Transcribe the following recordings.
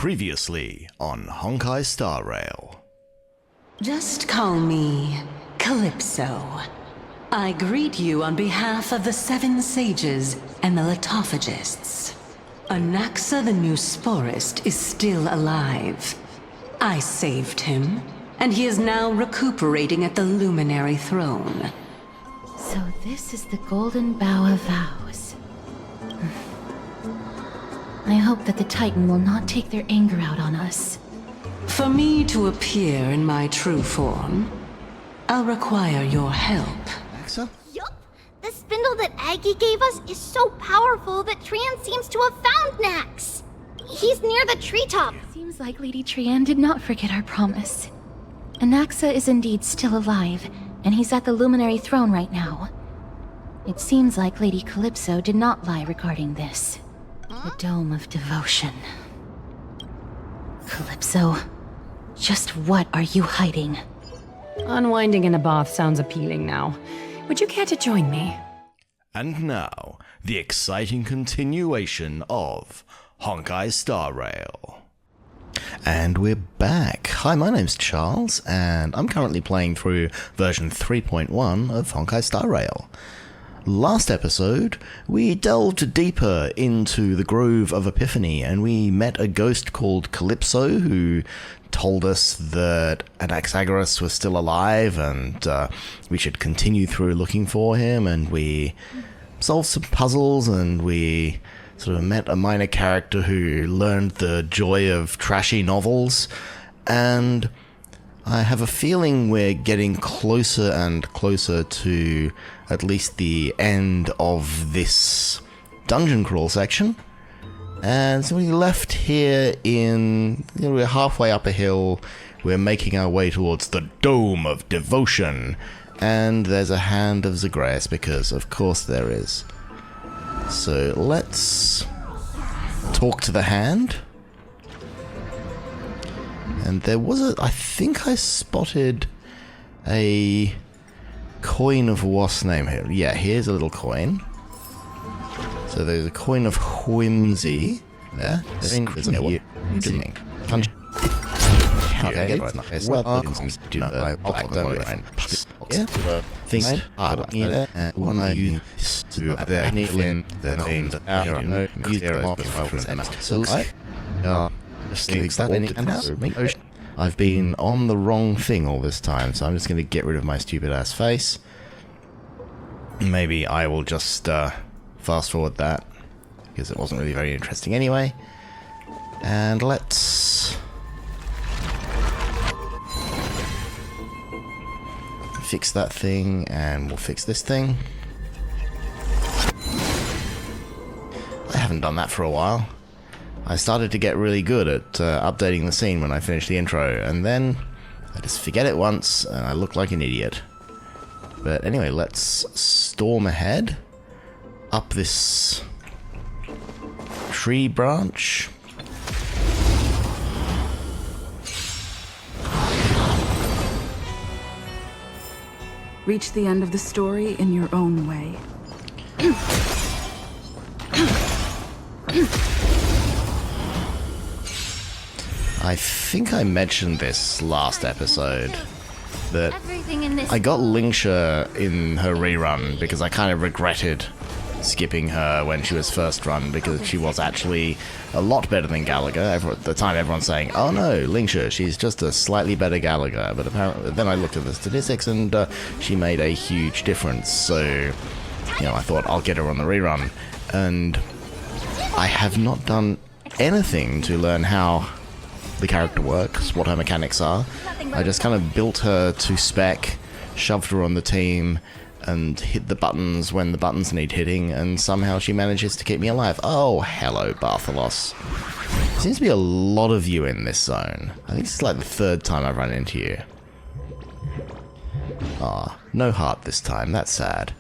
Previously on Honkai Star Rail. Just call me Calypso. I greet you on behalf of the Seven Sages and the Litophagists. Anaxa the new Sporist is still alive. I saved him, and he is now recuperating at the Luminary Throne. So this is the Golden Bough of Vows. I hope that the Titan will not take their anger out on us. For me to appear in my true form, I'll require your help. Alexa? Yup! The spindle that Aggie gave us is so powerful that Trian seems to have found Nax! He's near the treetop! Seems like Lady Trian did not forget our promise. Anaxa is indeed still alive, and he's at the Luminary Throne right now. It seems like Lady Calypso did not lie regarding this. The Dome of Devotion. Calypso, just what are you hiding? Unwinding in a bath sounds appealing now. Would you care to join me? And now, the exciting continuation of Honkai Star Rail. And we're back. Hi, my name's Charles, and I'm currently playing through version 3.1 of Honkai Star Rail. Last episode, we delved deeper into the Grove of Epiphany, and we met a ghost called Calypso, who told us that Anaxagoras was still alive, and we should continue through looking for him, and we solved some puzzles, and we sort of met a minor character who learned the joy of trashy novels, and I have a feeling we're getting closer and closer to at least the end of this dungeon crawl section. And so we left here we're halfway up a hill, we're making our way towards the Dome of Devotion, and there's a hand of Zagreus, because of course there is. So let's talk to the hand. And there was I think I spotted a coin of what's name here. Yeah, here's a little coin. So there's a coin of whimsy there. I've been on the wrong thing all this time, so I'm just going to get rid of my stupid ass face. Maybe I will just fast forward that, because it wasn't really very interesting anyway. And let's fix that thing, and we'll fix this thing. I haven't done that for a while. I started to get really good at updating the scene when I finished the intro, and then I just forget it once, and I look like an idiot. But anyway, let's storm ahead up this tree branch. Reach the end of the story in your own way. I think I mentioned this last episode, that I got Lingsha in her rerun because I kind of regretted skipping her when she was first run, because she was actually a lot better than Gallagher. At the time everyone's saying, oh no, Lingsha, she's just a slightly better Gallagher, but apparently then I looked at the statistics and she made a huge difference, so I thought I'll get her on the rerun, and I have not done anything to learn how the character works, what her mechanics are. I just kind of built her to spec, shoved her on the team, and hit the buttons when the buttons need hitting, and somehow she manages to keep me alive. Oh, hello, Bartholos. There seems to be a lot of you in this zone. I think it's like the third time I've run into you. Ah, no heart this time, that's sad.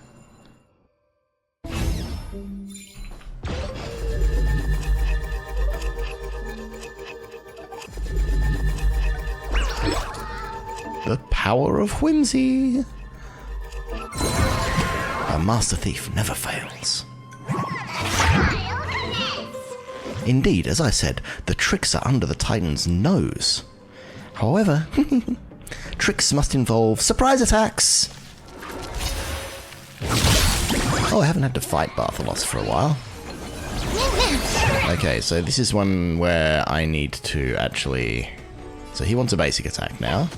The power of whimsy. A master thief never fails. Indeed, as I said, the tricks are under the Titan's nose. However, tricks must involve surprise attacks! Oh, I haven't had to fight Bartholos for a while. Okay, so this is one where I need to actually... So he wants a basic attack now.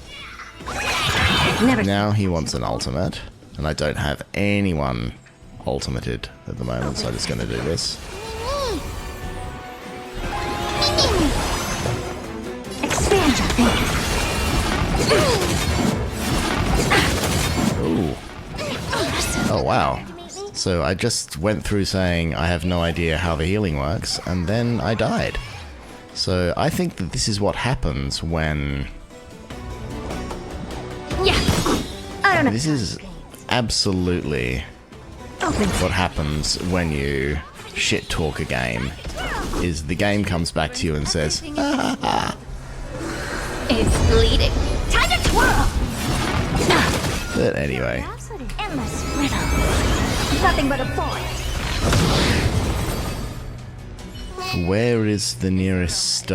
Now he wants an ultimate. And I don't have anyone ultimated at the moment, so I'm just going to do this. Expand your thinking. Ooh. Oh, wow. So I just went through saying I have no idea how the healing works, and then I died. So I think that this is what happens when... Yeah. I don't know. This is absolutely what happens when you shit talk a game. Is the game comes back to you and says, It's bleeding. Time to twirl. But anyway. Endless riddle. Nothing but a point. Where is the nearest,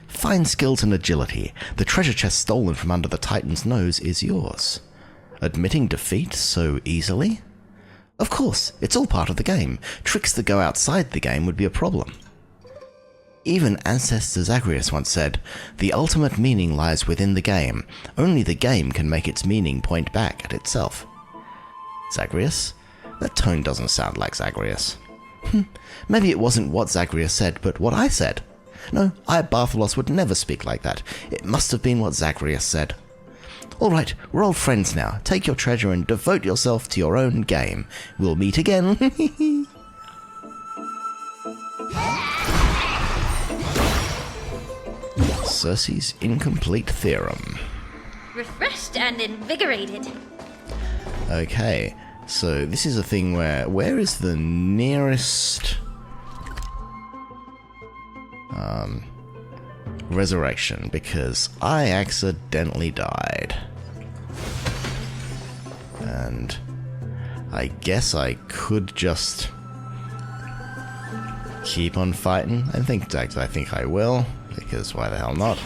Fine skills and agility. The treasure chest stolen from under the Titan's nose is yours. Admitting defeat so easily? Of course, it's all part of the game. Tricks that go outside the game would be a problem. Even Ancestor Zagreus once said, "The ultimate meaning lies within the game. Only the game can make its meaning point back at itself." Zagreus? That tone doesn't sound like Zagreus. Maybe it wasn't what Zagreus said, but what I said. No, I, Bartholos, would never speak like that. It must have been what Zagreus said. Alright, we're old friends now. Take your treasure and devote yourself to your own game. We'll meet again. Circe's incomplete theorem. Refreshed and invigorated. Okay, so this is a thing where is the nearest resurrection? Because I accidentally died. And I guess I could just keep on fighting. I think I will, because why the hell not?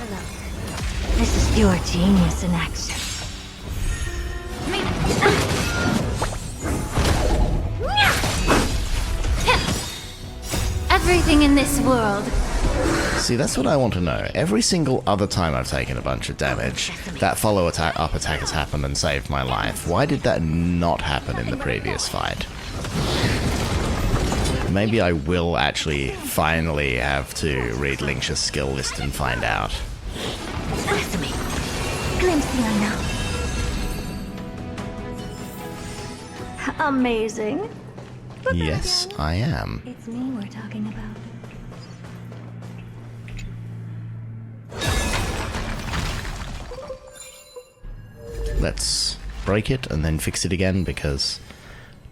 This is your genius in action. Everything in this world. See, that's what I want to know. Every single other time I've taken a bunch of damage, that follow attack, up attack has happened and saved my life. Why did that not happen in the previous fight? Maybe I will actually finally have to read Linksh's skill list and find out. Listen to me. Glimpse the unknown. Amazing. Yes, I am. It's me we're talking about. Let's break it and then fix it again, because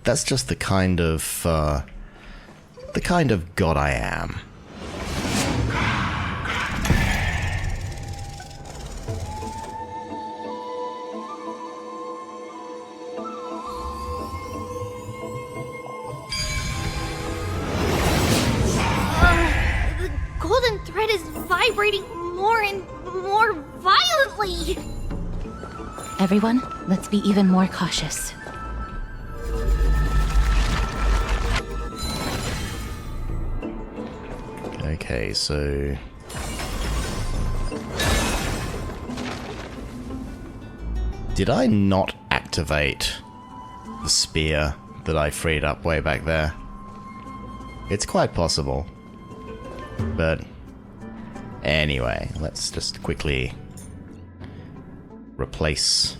that's just the kind of god I am. The golden thread is vibrating more and more violently. Everyone, let's be even more cautious. Okay, so... Did I not activate the spear that I freed up way back there? It's quite possible. But... Anyway, let's just quickly replace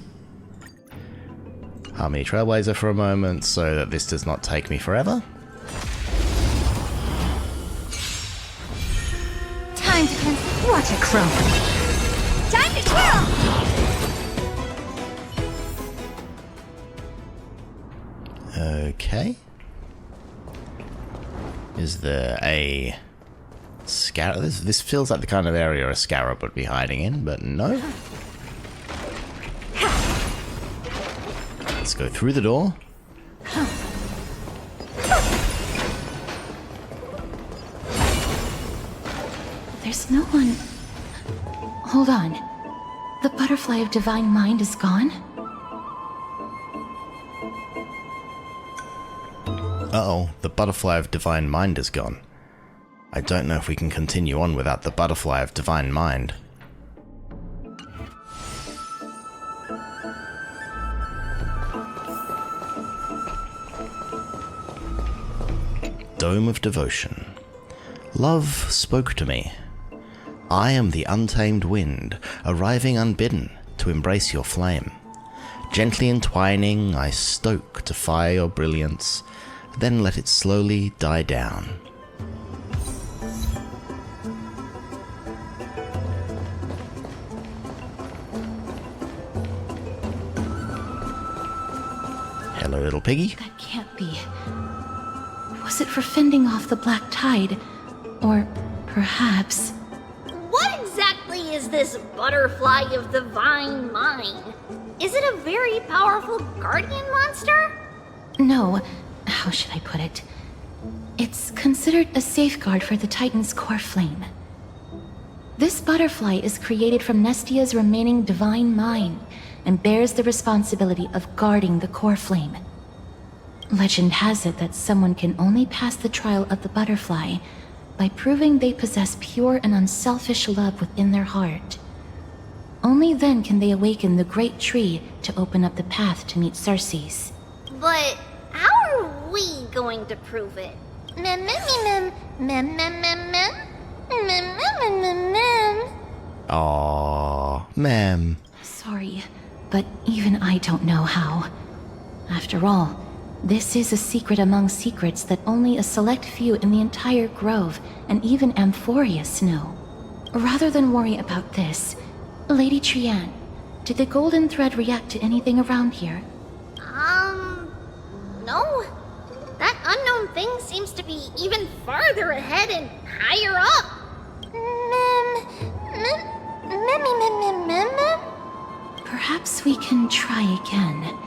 Harmony Trailblazer for a moment so that this does not take me forever. Time to watch it crumble. Time to twirl. Okay. Is there a scarab? This feels like the kind of area a scarab would be hiding in, but no. Let's go through the door. There's no one... Hold on. The butterfly of divine mind is gone? Uh-oh, the butterfly of divine mind is gone. I don't know if we can continue on without the butterfly of divine mind. Dome of Devotion. Love spoke to me. I am the untamed wind, arriving unbidden to embrace your flame. Gently entwining, I stoke to fire your brilliance, then let it slowly die down. Hello, little piggy. That can't be. Was it for fending off the black tide? Or perhaps... What exactly is this butterfly of divine mind? Is it a very powerful guardian monster? No, how should I put it? It's considered a safeguard for the Titan's core flame. This butterfly is created from Nestia's remaining divine mind and bears the responsibility of guarding the core flame. Legend has it that someone can only pass the trial of the butterfly by proving they possess pure and unselfish love within their heart. Only then can they awaken the great tree to open up the path to meet Circes. But how are we going to prove it? Mem mem mem mem mem mem mem mem mem mem mem. Aww, ma'am. Sorry, but even I don't know how. After all, this is a secret among secrets that only a select few in the entire grove and even Amphorius know. Rather than worry about this, Lady Trianne, did the golden thread react to anything around here? No. That unknown thing seems to be even farther ahead and higher up. Perhaps we can try again.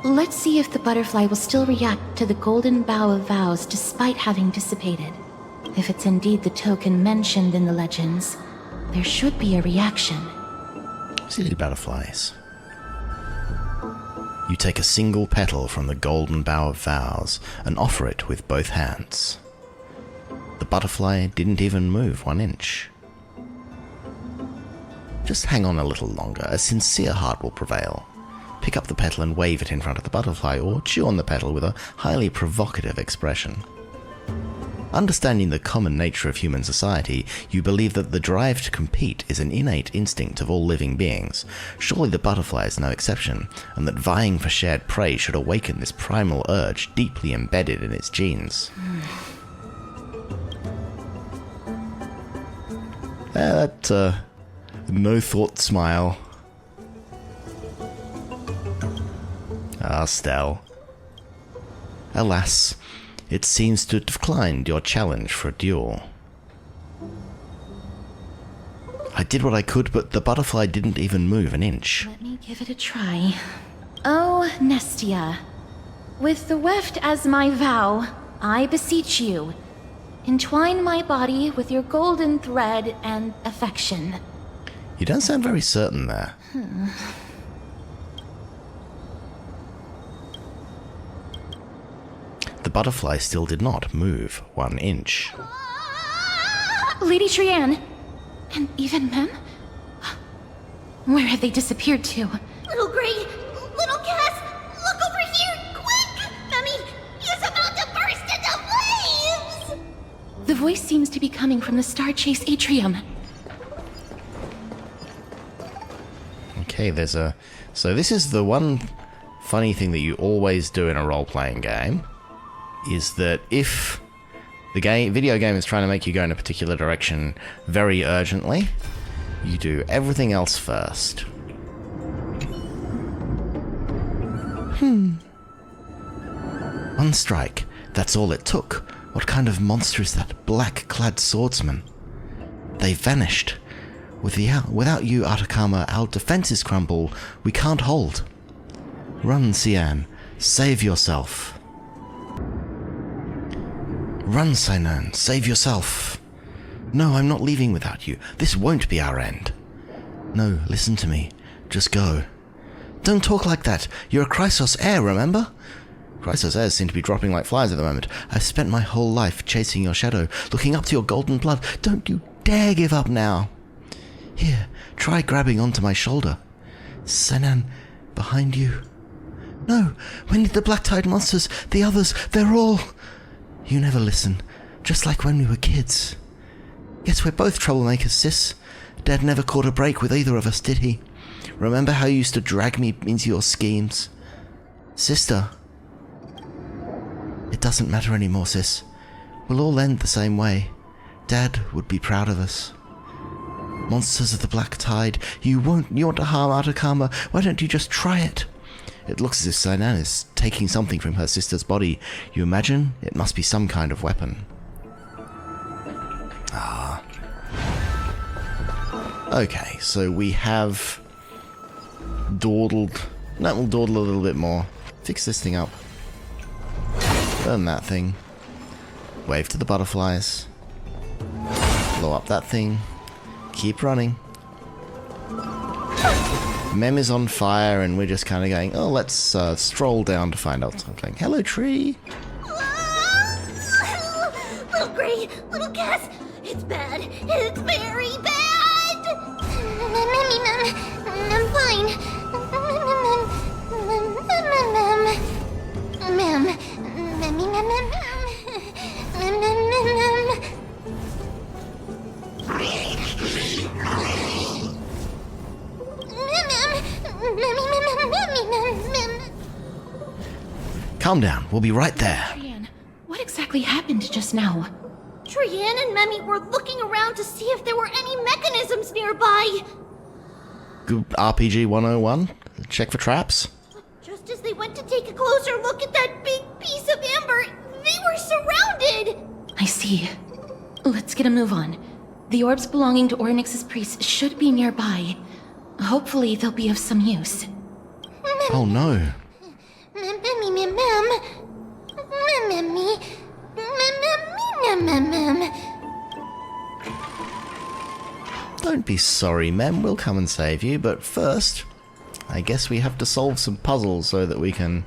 Let's see if the butterfly will still react to the golden bough of vows despite having dissipated. If it's indeed the token mentioned in the legends, there should be a reaction. Silly butterflies. You take a single petal from the golden bough of vows and offer it with both hands. The butterfly didn't even move 1 inch. Just hang on a little longer, a sincere heart will prevail. Pick up the petal and wave it in front of the butterfly, or chew on the petal with a highly provocative expression. Understanding the common nature of human society, you believe that the drive to compete is an innate instinct of all living beings. Surely the butterfly is no exception, and that vying for shared prey should awaken this primal urge deeply embedded in its genes. That, no-thought smile. Ah, Stell. Alas, it seems to have declined your challenge for a duel. I did what I could, but the butterfly didn't even move 1 inch. Let me give it a try. Oh, Nestia. With the weft as my vow, I beseech you, entwine my body with your golden thread and affection. You don't sound very certain there. The butterfly still did not move 1 inch. Lady Trianne, and even Mem? Where have they disappeared to? Little Gray, little Cass, look over here, quick! Mummy is about to burst into flames! The voice seems to be coming from the Star Chase atrium. Okay, so this is the one funny thing that you always do in a role-playing game, is that if the video game is trying to make you go in a particular direction very urgently, you do everything else first. One strike, that's all it took. What kind of monster is that black-clad swordsman? They vanished. Without you, Atacama, our defenses crumble. We can't hold. Run, Cian. Save yourself. Run, Sinan. Save yourself. No, I'm not leaving without you. This won't be our end. No, listen to me. Just go. Don't talk like that. You're a Chrysos heir, remember? Chrysos heirs seem to be dropping like flies at the moment. I've spent my whole life chasing your shadow, looking up to your golden blood. Don't you dare give up now. Here, try grabbing onto my shoulder. Senan, behind you. No, we need the Black Tide monsters, the others, they're all... You never listen, just like when we were kids. Guess we're both troublemakers, sis. Dad never caught a break with either of us, did he? Remember how you used to drag me into your schemes? Sister. It doesn't matter anymore, sis. We'll all end the same way. Dad would be proud of us. Monsters of the Black Tide, you want to harm Atacama, why don't you just try it? It looks as if Sinan is taking something from her sister's body. You imagine? It must be some kind of weapon. Ah. Okay, so we have dawdled. No, we'll dawdle a little bit more. Fix this thing up. Burn that thing. Wave to the butterflies. Blow up that thing. Keep running. Mem is on fire and we're just kind of going, oh, let's stroll down to find out something. Hello, tree. Little Gray, little Cass, it's bad. It's very bad. I'm fine. Calm down. We'll be right there. Trian, what exactly happened just now? Trian and Memmy were looking around to see if there were any mechanisms nearby. Good RPG 101. Check for traps. Just as they went to take a closer look at that big piece of amber, they were surrounded! I see. Let's get a move on. The orbs belonging to Ornyx's priests should be nearby. Hopefully they'll be of some use. Oh no. Don't be sorry, Mem. We'll come and save you, but first, I guess we have to solve some puzzles so that we can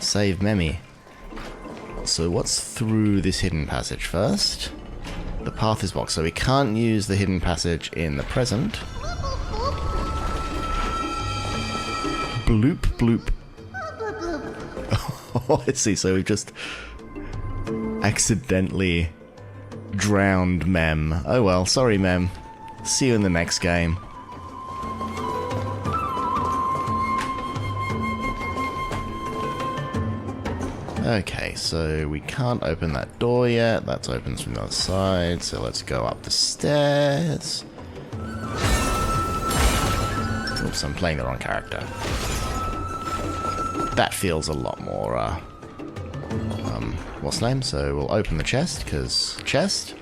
save Memmy. So what's through this hidden passage first? The path is blocked, so we can't use the hidden passage in the present. Bloop, bloop. Oh, I see, so we've just accidentally drowned Mem. Oh well, sorry Mem. See you in the next game. Okay, so we can't open that door yet. That opens from the other side, so let's go up the stairs. Oops, I'm playing the wrong character. That feels a lot more, what's the name? So we'll open the chest, because chest.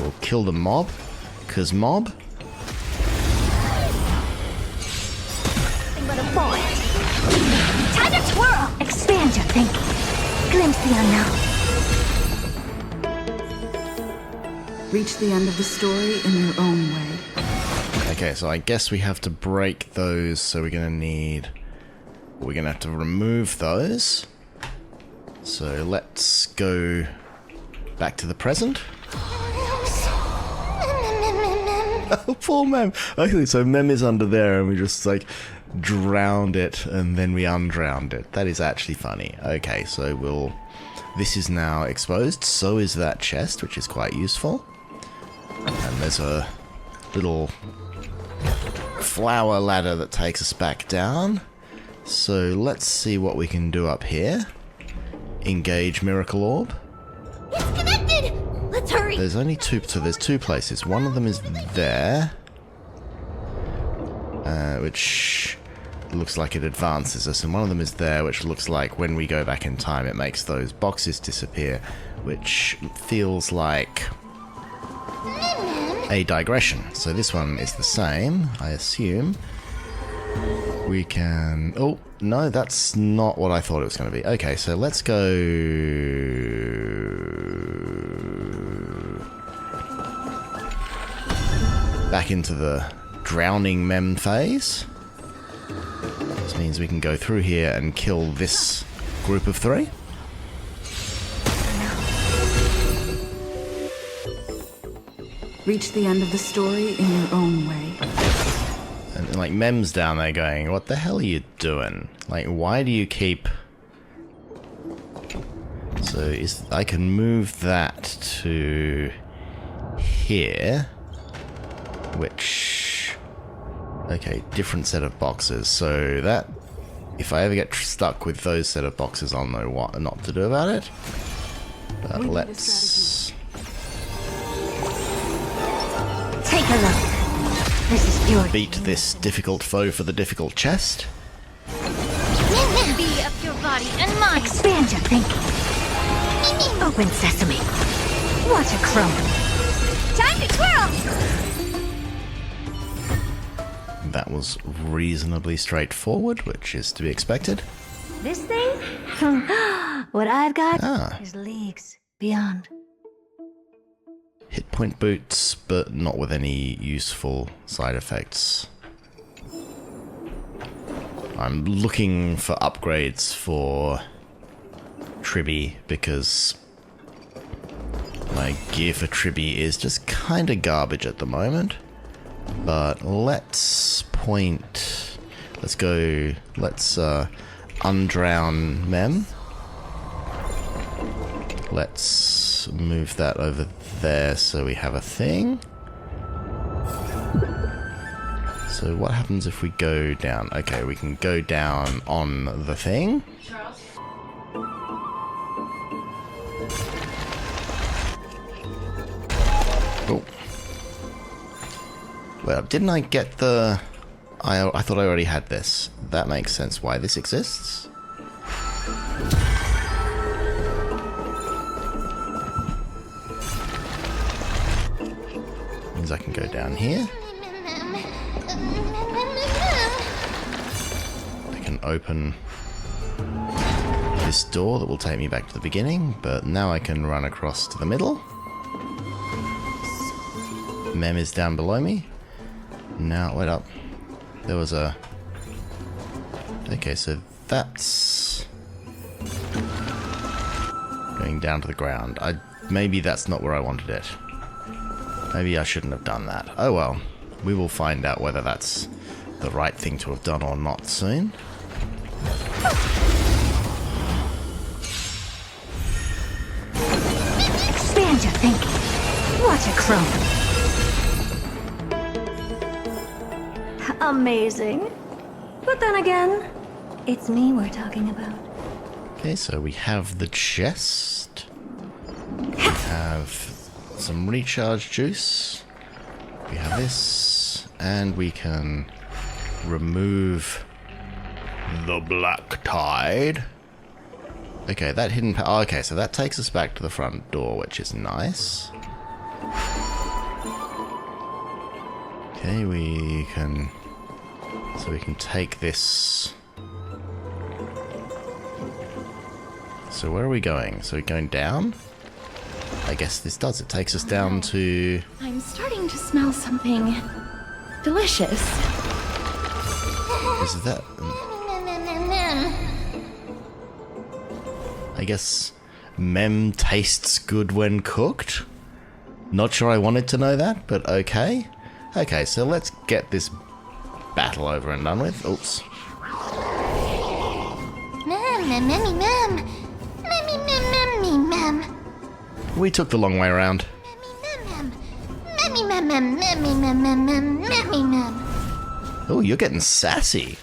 We'll kill the mob, because mob. Little boy. Time to twirl! Expand your thinking. Glimpse the unknown. Reach the end of the story in your own way. Okay, so I guess we have to break those, so we're gonna have to remove those. So let's go back to the present. Oh, poor Mem. Okay, so Mem is under there and we just like drowned it and then we undrowned it. That is actually funny. Okay, so this is now exposed. So is that chest, which is quite useful. And there's a little flower ladder that takes us back down. So let's see what we can do up here. Engage Miracle Orb. It's connected! Let's hurry! There's only two, so there's two places. One of them is there. Which looks like it advances us. And one of them is there, which looks like when we go back in time, it makes those boxes disappear. Which feels like a digression. So this one is the same, I assume. We can... Oh, no, that's not what I thought it was going to be. Okay, so let's go... back into the drowning mem phase. This means we can go through here and kill this group of 3. Reach the end of the story in your own way. And like Mem's down there going, what the hell are you doing? Like, why do you keep... So I can move that to here, which... Okay, different set of boxes. So that, if I ever get stuck with those set of boxes, I'll know what not to do about it. But let's... Take a look. This is your beat this difficult foe for the difficult chest. Be up your body and mind. Expand your thinking. Open sesame. Watch a crumb. Time to twirl. That was reasonably straightforward, which is to be expected. This thing? What I've got Ah. is leagues beyond. Hit point boots, but not with any useful side effects. I'm looking for upgrades for Tribby because my gear for Tribby is just kind of garbage at the moment. But let's undrown Mem. Let's move that over there so we have a thing. So what happens if we go down? Okay, we can go down on the thing. Oh. Well, didn't I get the... I thought I already had this. That makes sense why this exists. Means I can go down here. I can open this door that will take me back to the beginning, but now I can run across to the middle. Mem is down below me. Now, wait up. There was a... Okay, so that's... going down to the ground. Maybe that's not where I wanted it. Maybe I shouldn't have done that. Oh well. We will find out whether that's the right thing to have done or not soon. Expand your thinking. Watch it crumb. Amazing. But then again, it's me we're talking about. Okay, so we have the chest. We have some recharge juice. We have this. And we can remove the black tide. Okay, that hidden... okay, so that takes us back to the front door, which is nice. Okay, we can... So we can take this... So where are we going? So we're going down? I guess this does. It takes us down to... I'm starting to smell something delicious. Is that... I guess Mem tastes good when cooked? Not sure I wanted to know that, but okay. Okay, so let's get this battle over and done with. Oops. We took the long way around. Oh, you're getting sassy.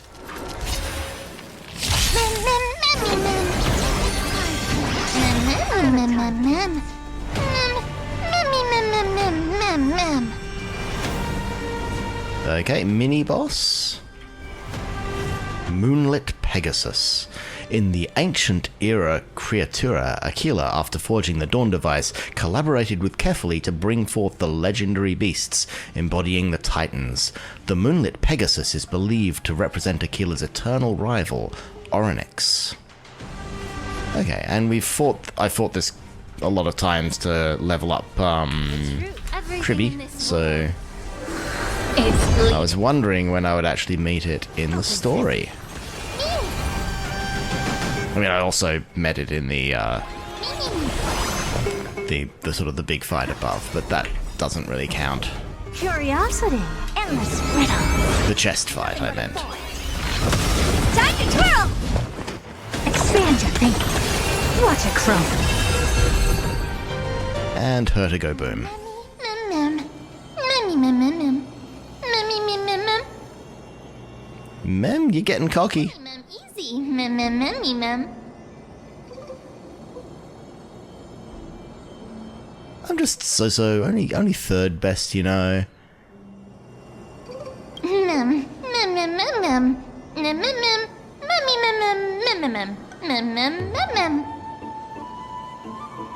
Okay, mini-boss. Moonlit Pegasus. In the ancient era creatura, Aquila, after forging the Dawn device, collaborated with Carefully to bring forth the legendary beasts embodying the Titans. The Moonlit Pegasus is believed to represent Aquila's eternal rival, Orynyx. Okay, and I fought this a lot of times to level up Tribby, so It's I was wondering when I would actually meet it in the story. I mean, I also met it in the sort of the big fight above, but that doesn't really count. Curiosity, endless riddle. The chest fight, I meant. Time to twirl! Expand your thinking. Watch it crumble. And her to go boom. Mem, you're getting cocky. Easy. I'm just so only third best, you know.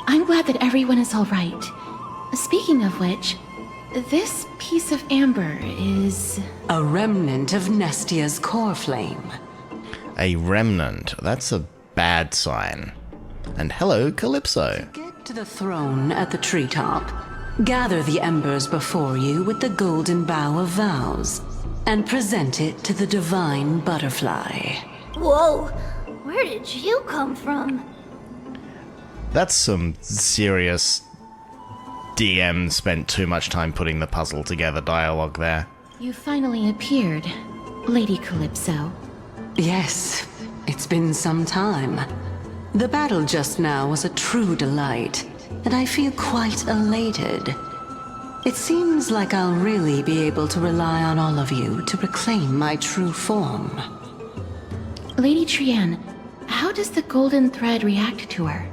I'm glad that everyone is all right. Speaking of which, this piece of amber is... A remnant of Nestia's core flame. A remnant. That's a bad sign. And hello, Calypso. Get to the throne at the treetop. Gather the embers before you with the golden bough of vows, and present it to the divine butterfly. Whoa, where did you come from? That's some serious DM spent too much time putting the puzzle together dialogue there. You finally appeared, Lady Calypso. Yes, it's been some time. The battle just now was a true delight, and I feel quite elated. It seems like I'll really be able to rely on all of you to reclaim my true form. Lady Trianne, how does the golden thread react to her?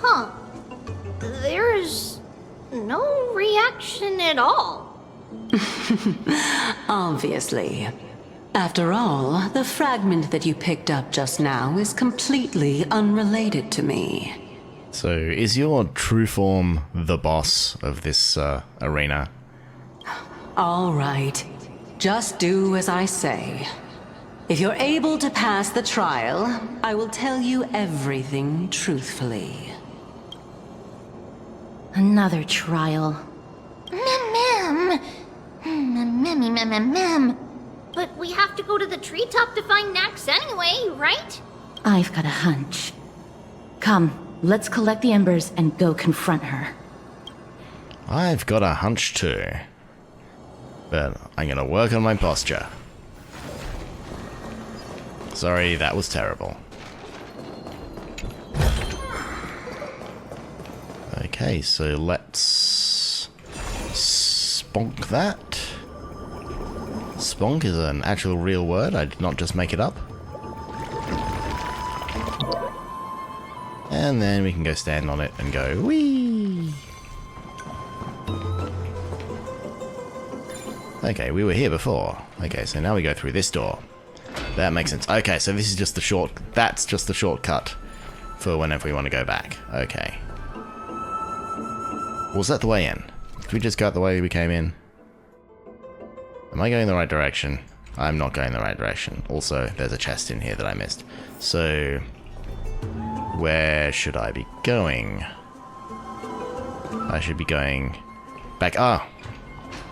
Huh. There's no reaction at all. Obviously. After all, the fragment that you picked up just now is completely unrelated to me. So, is your true form the boss of this arena? All right. Just do as I say. If you're able to pass the trial, I will tell you everything truthfully. Another trial. Mem. But we have to go to the treetop to find Nax anyway, right? I've got a hunch. Come, let's collect the embers and go confront her. I've got a hunch too. But I'm gonna work on my posture. Sorry, that was terrible. Okay, so let's sponk that. Sponk is an actual real word, I did not just make it up. And then we can go stand on it and go, whee! Okay, we were here before. Okay, so now we go through this door. That makes sense. Okay, so this is just the that's just the shortcut for whenever we want to go back. Okay. Was that the way in? Did we just go out the way we came in? Am I going the right direction? I'm not going the right direction. Also, there's a chest in here that I missed. So, where should I be going? I should be going back. Ah!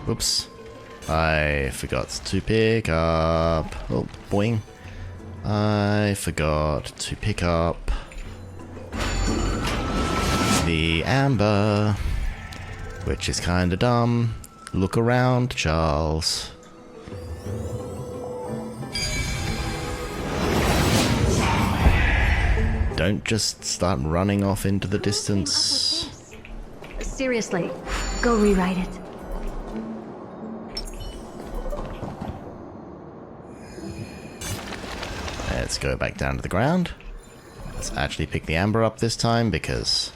Whoops. I forgot to pick up... Oh, boing. I forgot to pick up the amber, which is kinda dumb. Look around, Charles. Don't just start running off into the distance. Seriously, go rewrite it. Let's go back down to the ground. Let's actually pick the amber up this time because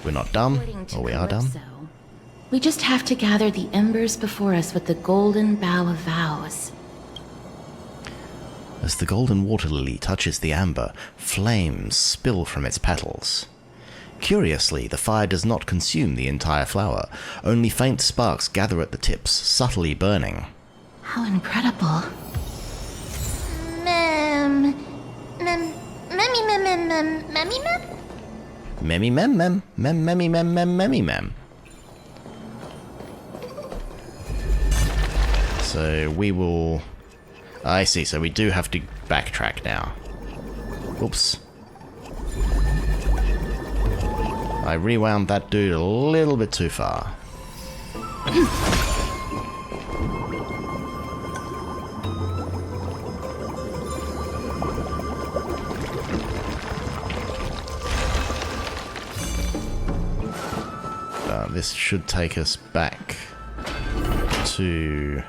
we're not dumb. According to Or we are dumb. Calypso, we just have to gather the embers before us with the golden bough of vows. As the golden water lily touches the amber, flames spill from its petals. Curiously, the fire does not consume the entire flower. Only faint sparks gather at the tips, subtly burning. How incredible. Memmy mem mem, mem memmy mem mem memmy mem. so we will... I see, so we do have to backtrack now. Oops. I rewound that dude a little bit too far. This should take us back to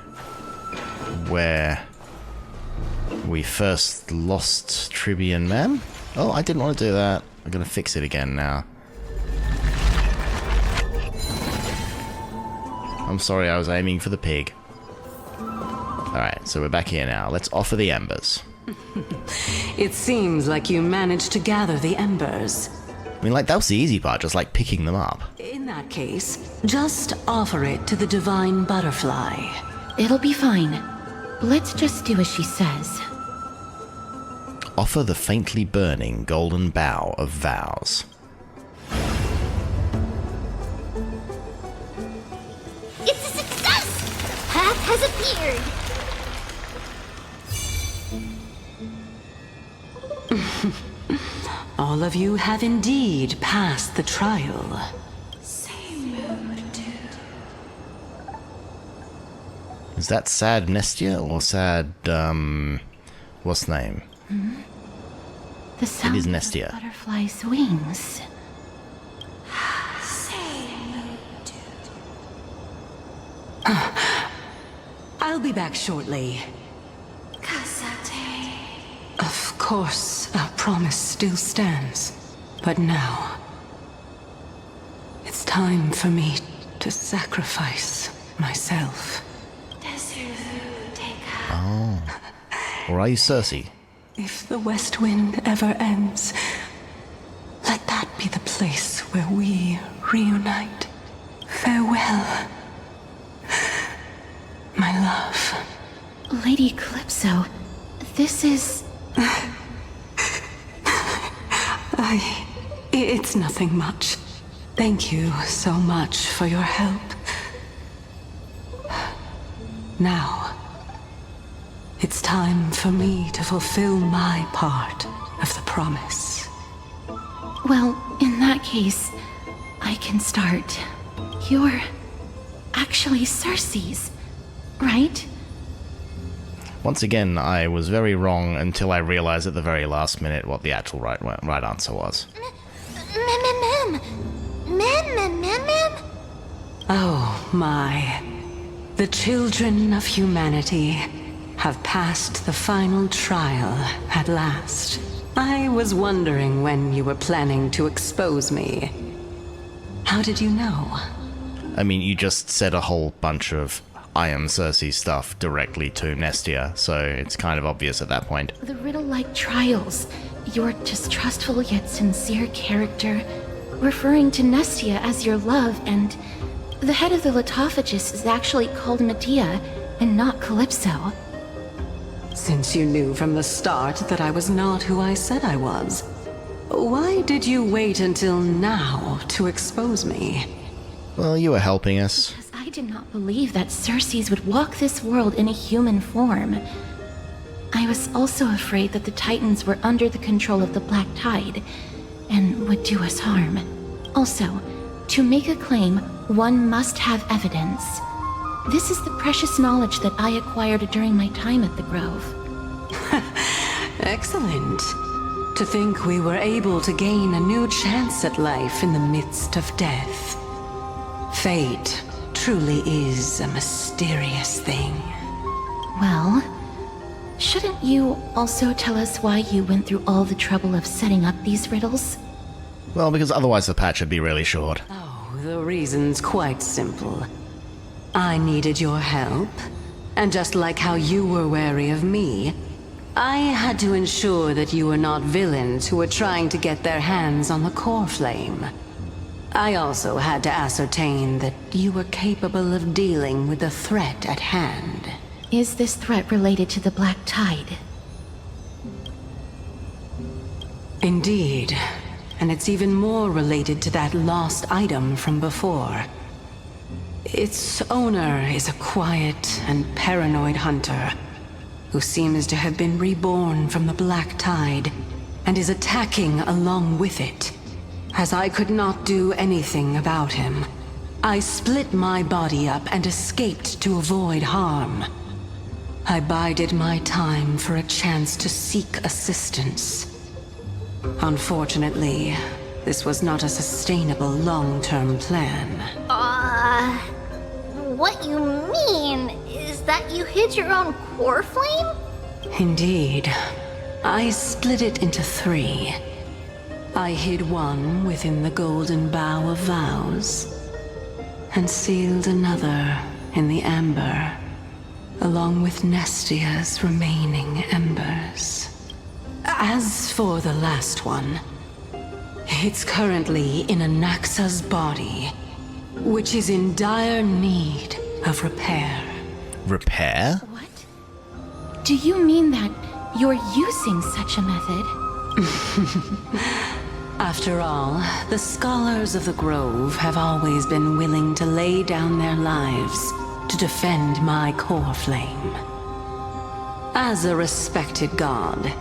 where we first lost Tribbian Man. Oh, I didn't want to do that. I'm gonna fix it again now. I'm sorry, I was aiming for the pig. Alright, so we're back here now. Let's offer the embers. It seems like you managed to gather the embers. I mean, like, that was the easy part, just like picking them up. In that case, just offer it to the divine butterfly. It'll be fine. Let's just do as she says. Offer the faintly burning golden bough of vows. It's a success! Path has appeared! All of you have indeed passed the trial. Is that Sad Nestia or Sad, what's the name? The sound is of Nestia. the butterfly's wings. I'll be back shortly. Of course, our promise still stands. But now, it's time for me to sacrifice myself. Oh. Or are you Cersei? If the West Wind ever ends, let that be the place where we reunite. Farewell, my love. Lady Calypso, this is... It's nothing much. Thank you so much for your help. Now, it's time for me to fulfill my part of the promise. Well, in that case, I can start. You're actually Cersei's, right? Once again, I was very wrong until I realized at the very last minute what the actual right answer was. Mem. Oh my. The children of humanity have passed the final trial at last. I was wondering when you were planning to expose me. How did you know? I mean, you just said a whole bunch of I am Cersei stuff directly to Nestia, so it's kind of obvious at that point. The riddle-like trials, your distrustful yet sincere character, referring to Nestia as your love, and the head of the Litophagus is actually called Medea and not Calypso. Since you knew from the start that I was not who I said I was, why did you wait until now to expose me? Well, you were helping us. Because I did not believe that Cersei's would walk this world in a human form. I was also afraid that the Titans were under the control of the Black Tide and would do us harm. Also, to make a claim, one must have evidence. This is the precious knowledge that I acquired during my time at the Grove. Excellent. To think we were able to gain a new chance at life in the midst of death. Fate truly is a mysterious thing. Well, shouldn't you also tell us why you went through all the trouble of setting up these riddles? Well, because otherwise the patch would be really short. Oh, the reason's quite simple. I needed your help, and just like how you were wary of me, I had to ensure that you were not villains who were trying to get their hands on the core flame. I also had to ascertain that you were capable of dealing with the threat at hand. Is this threat related to the Black Tide? Indeed, and it's even more related to that lost item from before. Its owner is a quiet and paranoid hunter who seems to have been reborn from the Black Tide and is attacking along with it. As I could not do anything about him, I split my body up and escaped to avoid harm. I bided my time for a chance to seek assistance. Unfortunately, this was not a sustainable long-term plan. What you mean is that you hid your own core flame? Indeed. I split it into 3. I hid one within the Golden Bough of Vows, and sealed another in the Amber, along with Nestia's remaining embers. As for the last one, it's currently in Anaxa's body, which is in dire need of repair. Repair? What? Do you mean that you're using such a method? After all, the scholars of the Grove have always been willing to lay down their lives to defend my core flame. As a respected god,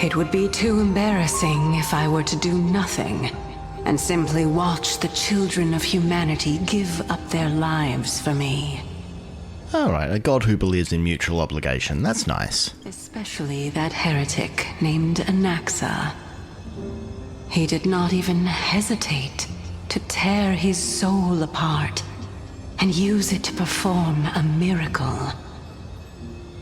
it would be too embarrassing if I were to do nothing and simply watch the children of humanity give up their lives for me. Alright, a god who believes in mutual obligation. That's nice. Especially that heretic named Anaxa. He did not even hesitate to tear his soul apart and use it to perform a miracle.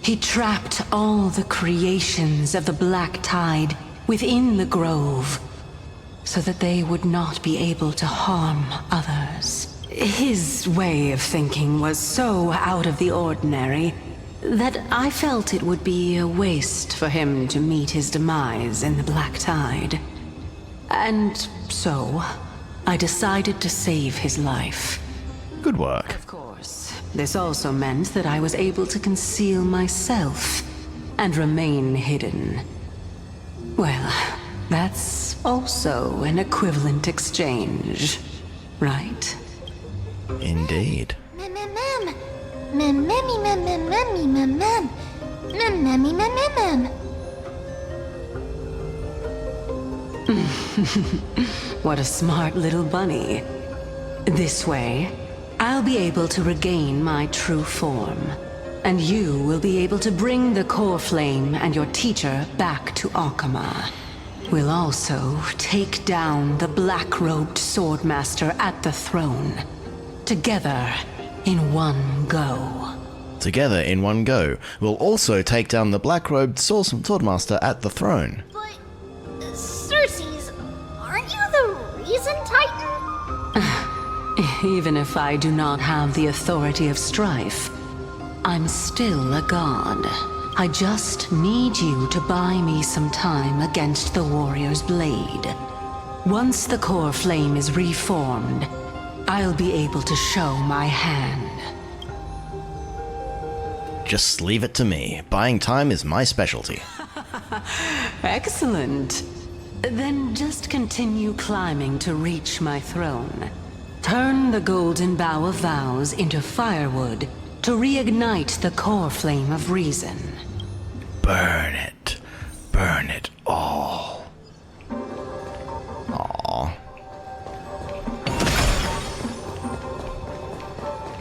He trapped all the creations of the Black Tide within the Grove so that they would not be able to harm others. His way of thinking was so out of the ordinary that I felt it would be a waste for him to meet his demise in the Black Tide. And so, I decided to save his life. Good work. Of course, this also meant that I was able to conceal myself and remain hidden. Well, that's also an equivalent exchange, right? Indeed. What a smart little bunny. This way, I'll be able to regain my true form, and you will be able to bring the core flame and your teacher back to Akama. We'll also take down the black-robed swordmaster at the throne, together in one go. Together in one go. We'll also take down the black-robed swordmaster at the throne. But, Circes, aren't you the reason, Titan? Even if I do not have the authority of strife, I'm still a god. I just need you to buy me some time against the warrior's blade. Once the core flame is reformed, I'll be able to show my hand. Just leave it to me. Buying time is my specialty. Excellent. Then just continue climbing to reach my throne. Turn the Golden Bough of Vows into firewood to reignite the core flame of reason. Burn it. Burn it all. Aww.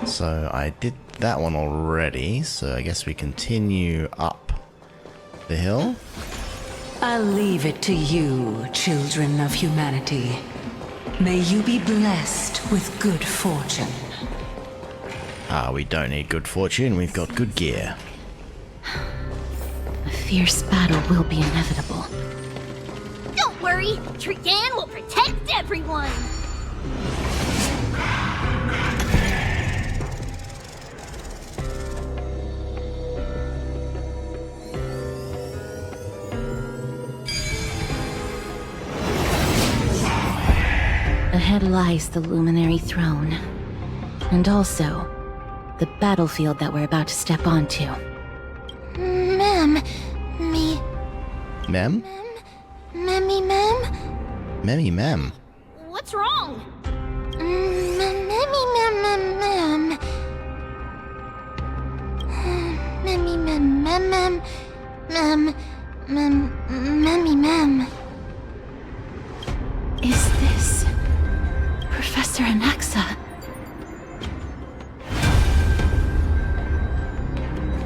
So I did that one already, so I guess we continue up the hill. I'll leave it to you, children of humanity. May you be blessed with good fortune. Ah, we don't need good fortune, we've got good gear. A fierce battle will be inevitable. Don't worry, Trigan will protect everyone! Ahead lies the Luminary Throne. And also, the battlefield that we're about to step onto. Mem. Mem? Mem? Memmy Mem. What's wrong? Mem. Memmy mem mem mem mem mem memmy mem. Is this Professor Anaxa?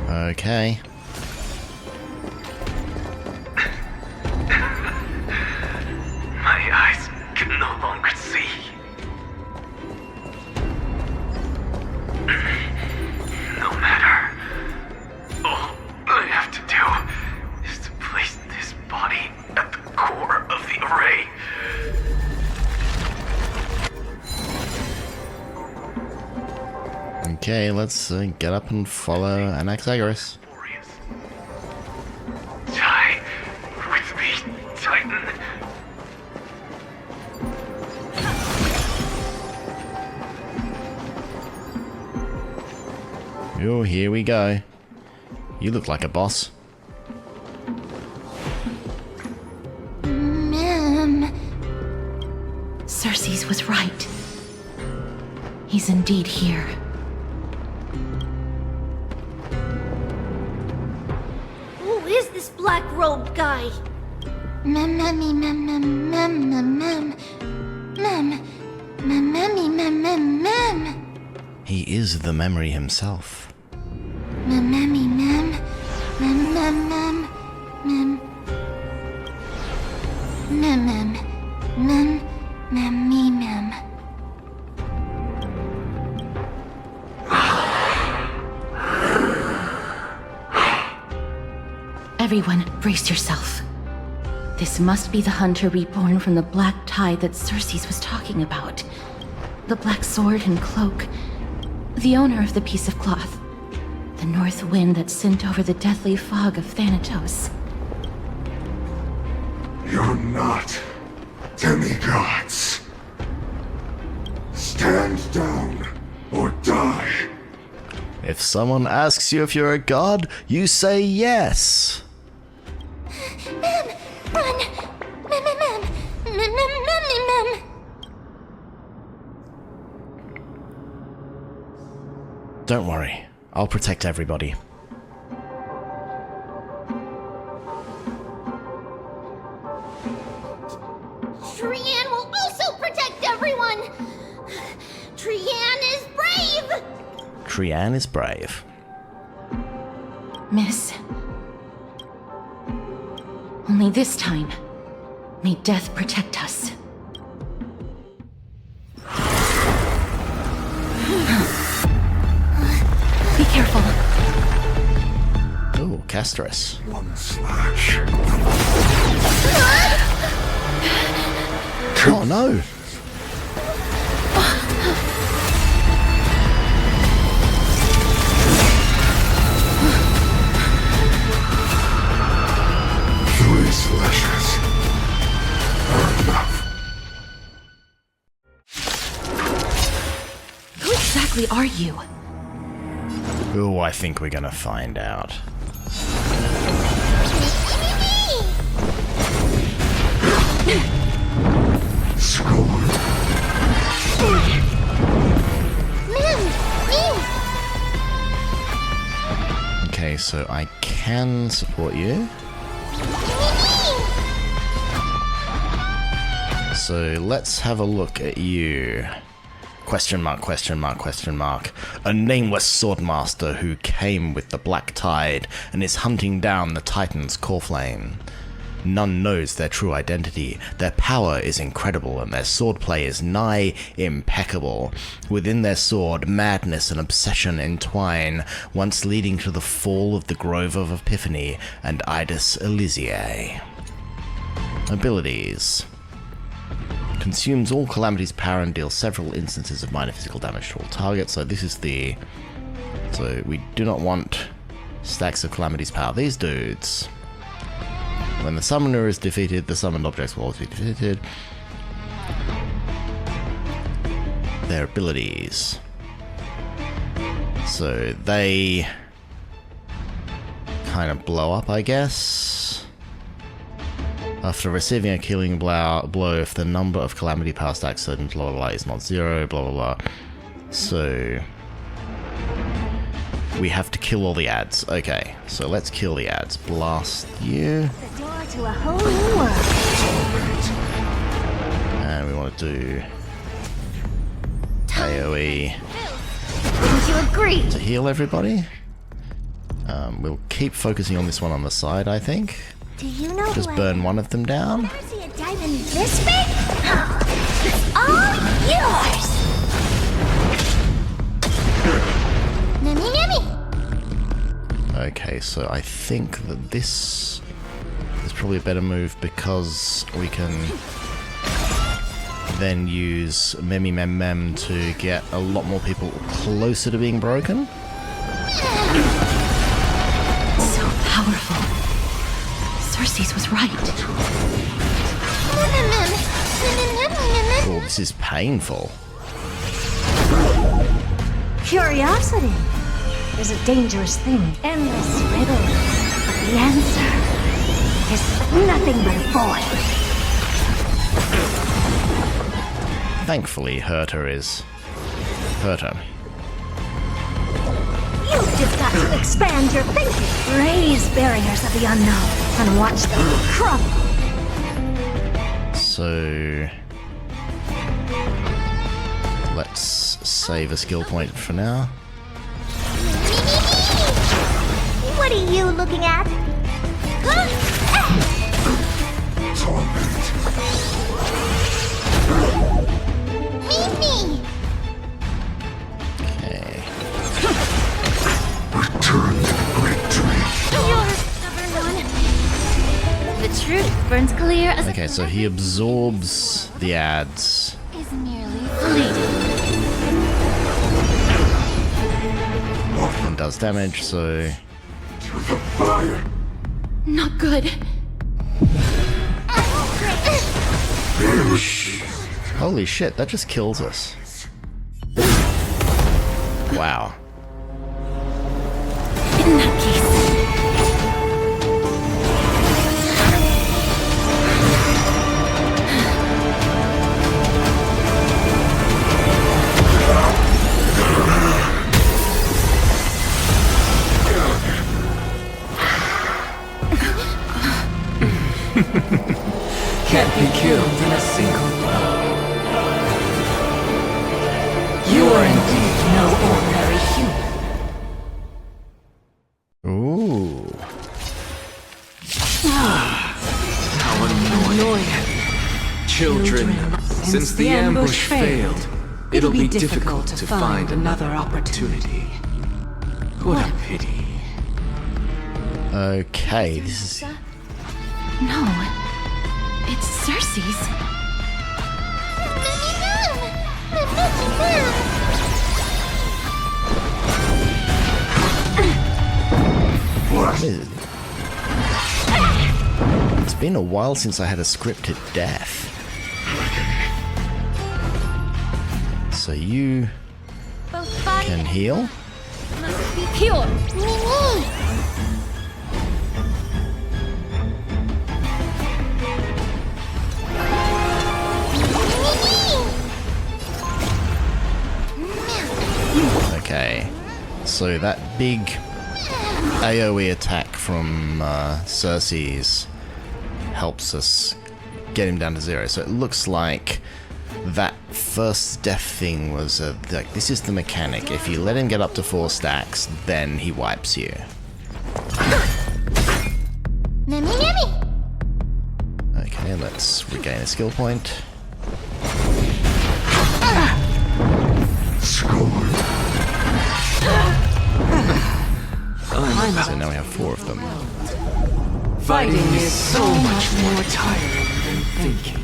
Okay. My eyes can no longer see. No matter. All I have to do is to place this body at the core of the array. Okay, let's get up and follow Anaxagoras. Die with me, Titan. Oh, here we go. You look like a boss. Mem. Circes was right. He's indeed here. Who is this black-robed guy? Mem memmy mem mem mem mem mem mem mem memmy mem mem mem. He is the memory himself. Mem memmy mem mem mem mem mem mem mem mem mem me mem. Everyone, brace yourself. This must be the hunter reborn from the black tide that Circes was talking about. The black sword and cloak. The owner of the piece of cloth. The north wind that sent over the deathly fog of Thanatos. You're not demigods. Stand down or die. If someone asks you if you're a god, you say yes. Mem, run! Mem, mem, mem, mem, mem, mem, mem. Don't worry, I'll protect everybody. Trian will also protect everyone! Trian is brave! Trian is brave. Miss. Only this time, may death protect us. Be careful. Ooh, Castris. One slash. Oh no! Three slashes are enough. Who exactly are you? Ooh, I think we're gonna find out. Score. Okay, so I can support you. So let's have a look at you. Question mark, question mark, question mark. A nameless swordmaster who came with the black tide and is hunting down the Titan's core flame. None knows their true identity. Their power is incredible and their swordplay is nigh impeccable. Within their sword, madness and obsession entwine, once leading to the fall of the Grove of Epiphany and Idis Elysiae. Abilities. Consumes all Calamity's power and deals several instances of minor physical damage to all targets. So this is the... So we do not want stacks of Calamity's power. These dudes... When the summoner is defeated, the summoned objects will always be defeated. Their abilities. So they... kind of blow up, I guess. After receiving a killing blow, if the number of Calamity power stacks certain blah blah blah is not zero, blah blah blah. So We have to kill all the ads. Okay, so let's kill the ads. Blast you. The door to a whole new world. And we want to do AoE Wouldn't you agree? to heal everybody. We'll keep focusing on this one on the side, I think. Do you know Just who burn one of them down. Ever see a diamond this big? It's all yours! Mimmy, Mimmy! Okay, so I think that this is probably a better move because we can then use Memi Mem Mem to get a lot more people closer to being broken. So powerful. Cersei's was right. Oh, this is painful. Curiosity is a dangerous thing. Endless riddles. But the answer is nothing but a void. Thankfully, Herta is Herta. You've just got to expand your thinking. Raise barriers of the unknown and watch them crumble. So let's save a skill point for now. What are you looking at? Mimi! Okay. Return to victory. You're a stubborn one. The truth burns clear as Okay, so he absorbs the ads. is merely fleeting. And does damage, so To the fire. Not good. holy shit, that just kills us. Wow. In that case, Can't be killed in a single blow. You are indeed no ordinary human. Ooh. How annoying. Children, since the ambush failed, it'll be difficult to find another opportunity. What a pity. Okay, this is... no. It's Cersei's. It's been a while since I had a scripted death. So you Both body can heal. must be pure. Okay, so that big AoE attack from Cersei's helps us get him down to 0. So it looks like that first death thing was like, this is the mechanic. If you let him get up to 4 stacks, then he wipes you. Mimmy, Mimmy! Okay, let's regain a skill point. So now we have 4 of them. Fighting is so much more tiring than thinking.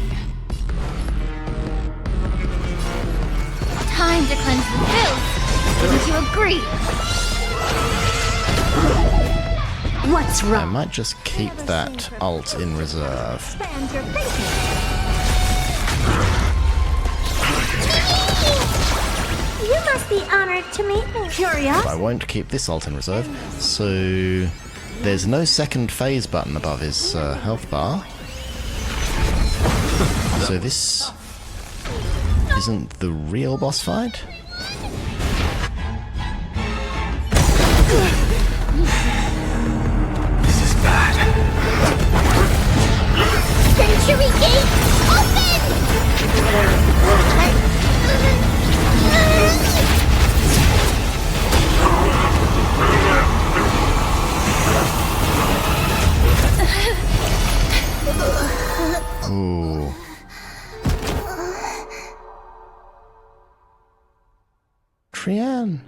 Time to cleanse the filth. Wouldn't you agree? What's I wrong? might just keep that ult in reserve. Expand your thinking. You must be honored to meet me. Curious? I won't keep this ult in reserve. So there's no second phase button above his health bar. So this isn't the real boss fight. Sanctuary gate, Ooh. Trian.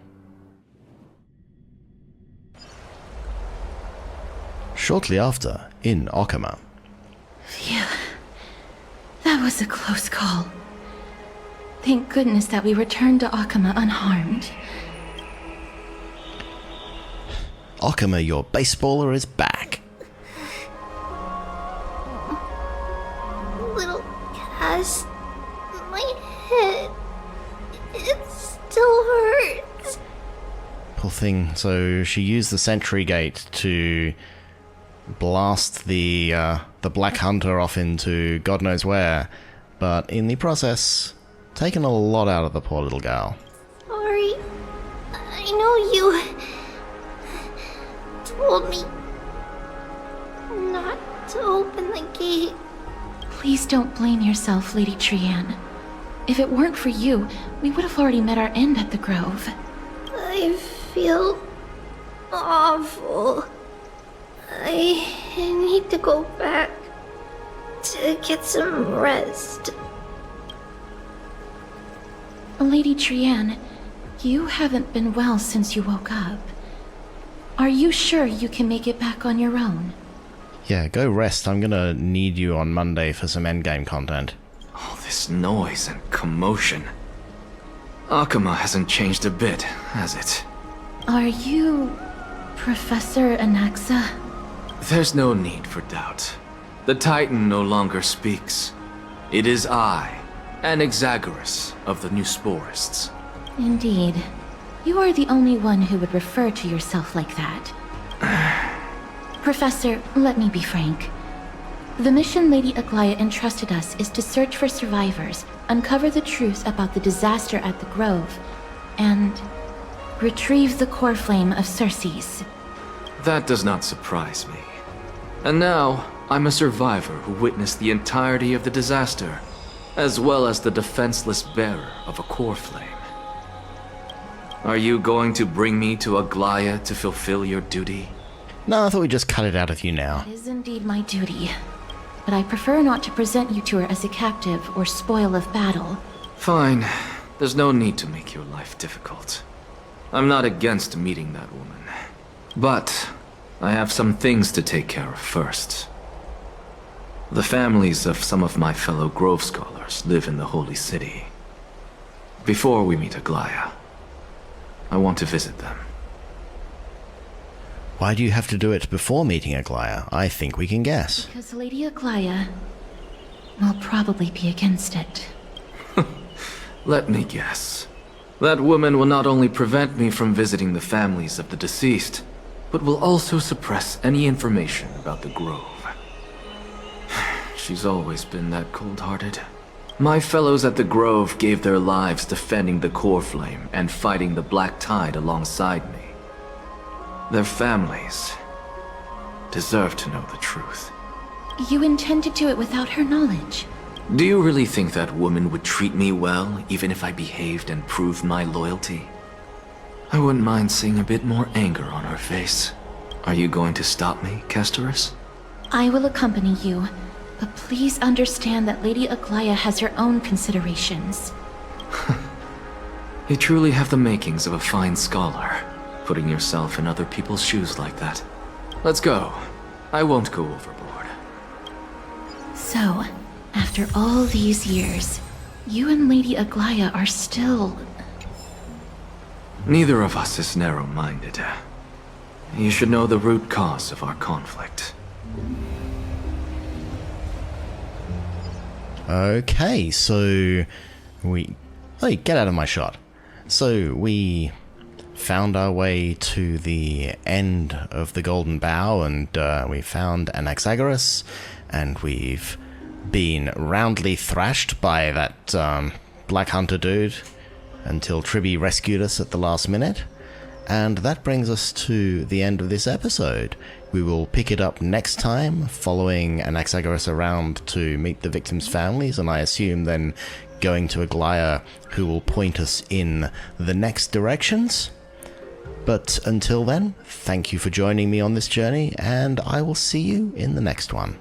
Shortly after, in Okama. Phew. That was a close call. Thank goodness that we returned to Okama unharmed. Okama, your baseballer, is back. little Cass. My head. It still hurts. Poor thing. So she used the sentry gate to blast the Black Hunter off into God knows where, but in the process, taken a lot out of the poor little gal. Sorry. I know you told me not to open the gate. Please don't blame yourself, Lady Trian. If it weren't for you, we would have already met our end at the Grove. I feel awful. I need to go back to get some rest. Lady Trian, you haven't been well since you woke up. Are you sure you can make it back on your own? Yeah, go rest. I'm gonna need you on Monday for some endgame content. All this noise and commotion. Akama hasn't changed a bit, has it? Are you Professor Anaxa? There's no need for doubt. The Titan no longer speaks. It is I, Anaxagoras of the New Sporists. Indeed. You are the only one who would refer to yourself like that. Professor, let me be frank. The mission Lady Aglaya entrusted us is to search for survivors, uncover the truth about the disaster at the Grove, and retrieve the core flame of Circes. That does not surprise me. And now, I'm a survivor who witnessed the entirety of the disaster, as well as the defenseless bearer of a core flame. Are you going to bring me to Aglaya to fulfill your duty? No, I thought we'd just cut it out of you now. It is indeed my duty, but I prefer not to present you to her as a captive or spoil of battle. Fine. There's no need to make your life difficult. I'm not against meeting that woman. But I have some things to take care of first. The families of some of my fellow Grove scholars live in the Holy City. Before we meet Aglaya, I want to visit them. Why do you have to do it before meeting Aglaya? I think we can guess. Because Lady Aglaya will probably be against it. Let me guess. That woman will not only prevent me from visiting the families of the deceased, but will also suppress any information about the Grove. She's always been that cold-hearted. My fellows at the Grove gave their lives defending the core flame and fighting the Black Tide alongside me. Their families deserve to know the truth. You intend to do it without her knowledge? Do you really think that woman would treat me well, even if I behaved and proved my loyalty? I wouldn't mind seeing a bit more anger on her face. Are you going to stop me, Castorus? I will accompany you, but please understand that Lady Aglaya has her own considerations. You truly have the makings of a fine scholar, putting yourself in other people's shoes like that. Let's go. I won't go overboard. So, after all these years, you and Lady Aglaya are still... Neither of us is narrow-minded. You should know the root cause of our conflict. Okay, so we... Hey, get out of my shot. So we found our way to the end of the Golden Bough, and we found Anaxagoras, and we've been roundly thrashed by that Black Hunter dude until Tribby rescued us at the last minute. And that brings us to the end of this episode. We will pick it up next time, following Anaxagoras around to meet the victims' families, and I assume then going to Aglaya, who will point us in the next directions. But until then, thank you for joining me on this journey, and I will see you in the next one.